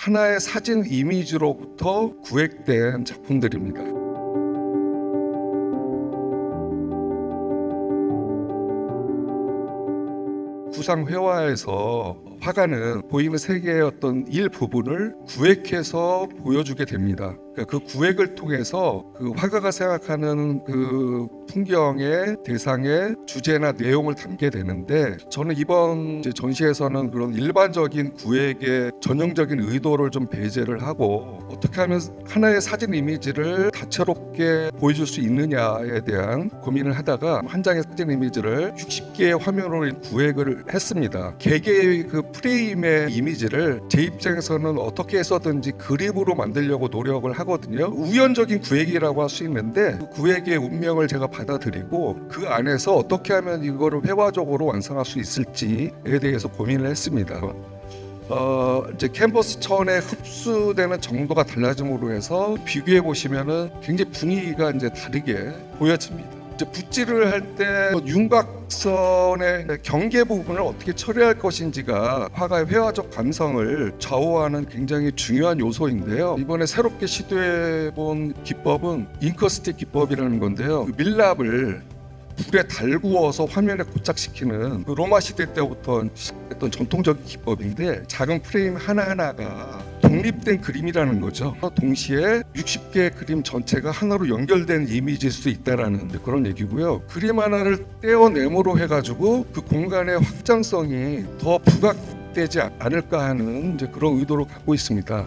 하나의 사진 이미지로부터 구획된 작품들입니다. 구상 회화에서 화가는 보이는 세계의 어떤 일부분을 구획해서 보여주게 됩니다. 그러니까 그 구획을 통해서 그 화가가 생각하는 그 풍경의 대상의 주제나 내용을 담게 되는데, 저는 이번 전시에서는 그런 일반적인 구획의 전형적인 의도를 좀 배제를 하고 어떻게 하면 하나의 사진 이미지를 다채롭게 보여줄 수 있느냐에 대한 고민을 하다가 한 장의 사진 이미지를 60개의 화면으로 구획을 했습니다. 개개의 그 프레임의 이미지를 제 입장에서는 어떻게 해서든지 그림으로 만들려고 노력을 하거든요. 우연적인 구획이라고 할 수 있는데 그 구획의 운명을 제가 받아들이고 그 안에서 어떻게 하면 이거를 회화적으로 완성할 수 있을지에 대해서 고민을 했습니다. 이제 캔버스 천에 흡수되는 정도가 달라짐으로 해서 비교해 보시면은 굉장히 분위기가 이제 다르게 보여집니다. 이제 붓질을 할 때 윤곽선의 경계 부분을 어떻게 처리할 것인지가 화가의 회화적 감성을 좌우하는 굉장히 중요한 요소인데요. 이번에 새롭게 시도해본 기법은 잉커스틱 기법이라는 건데요. 그 밀랍을 불에 달구어서 화면에 고착시키는 그 로마 시대 때부터 시작했던 전통적인 기법인데, 작은 프레임 하나하나가 독립된 그림이라는 거죠. 동시에 60개의 그림 전체가 하나로 연결된 이미지일 수 있다라는 그런 얘기고요. 그림 하나를 떼어내므로 해가지고 그 공간의 확장성이 더 부각되지 않을까 하는 이제 그런 의도를 갖고 있습니다.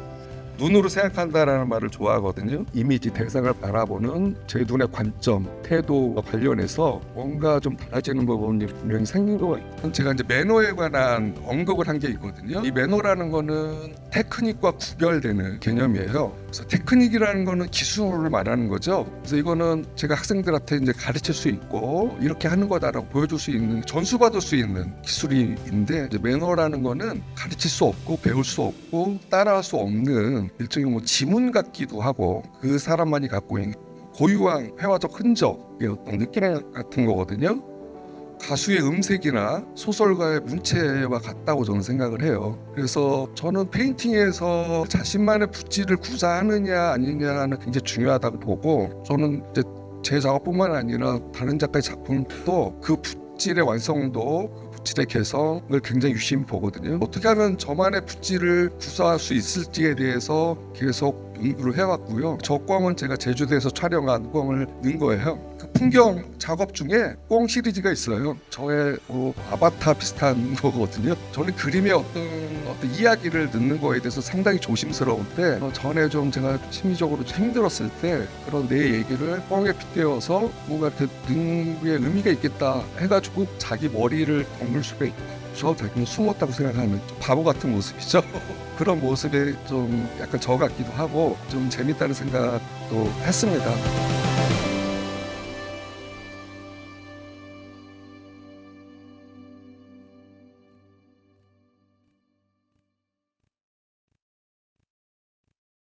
눈으로 생각한다라는 말을 좋아하거든요. 이미지 대상을 바라보는 제 눈의 관점, 태도와 관련해서 뭔가 좀 달라지는 부분이 분명히 생긴 거 같아요. 제가 이제 매너에 관한 언급을 한 게 있거든요. 이 매너라는 거는 테크닉과 구별되는 개념이에요. 그래서 테크닉이라는 거는 기술을 말하는 거죠. 그래서 이거는 제가 학생들한테 이제 가르칠 수 있고 이렇게 하는 거다라고 보여줄 수 있는, 전수받을 수 있는 기술인데, 이제 매너라는 거는 가르칠 수 없고 배울 수 없고 따라할 수 없는 일종의 뭐 지문 같기도 하고 그 사람만이 갖고 있는 고유한 회화적 흔적의 어떤 느낌 같은 거거든요. 가수의 음색이나 소설가의 문체와 같다고 저는 생각을 해요. 그래서 저는 페인팅에서 자신만의 붓질을 구사하느냐 아니냐는 굉장히 중요하다고 보고, 저는 이제 제 작업뿐만 아니라 다른 작가의 작품도 그 붓질의 완성도, 붓질의 개성을 굉장히 유심히 보거든요. 어떻게 하면 저만의 붓질을 구사할 수 있을지에 대해서 계속 연구를 해왔고요. 저 꽝은 제가 제주도에서 촬영한 꽝을 넣은 거예요. 그 풍경 작업 중에 꽝 시리즈가 있어요. 저의 아바타 비슷한 거거든요. 저는 그림의 어떤 이야기를 넣는 거에 대해서 상당히 조심스러운데, 전에 좀 제가 심리적으로 좀 힘들었을 때 그런 내 얘기를 꽝에 빗대어서 뭔가 이렇게 넣는 게 의미가 있겠다 해가지고 자기 머리를 덮을 수가 있고, 저 자기는 숨었다고 생각하는 바보 같은 모습이죠. 그런 모습에 좀 약간 저 같기도 하고 좀 재밌다는 생각도 했습니다.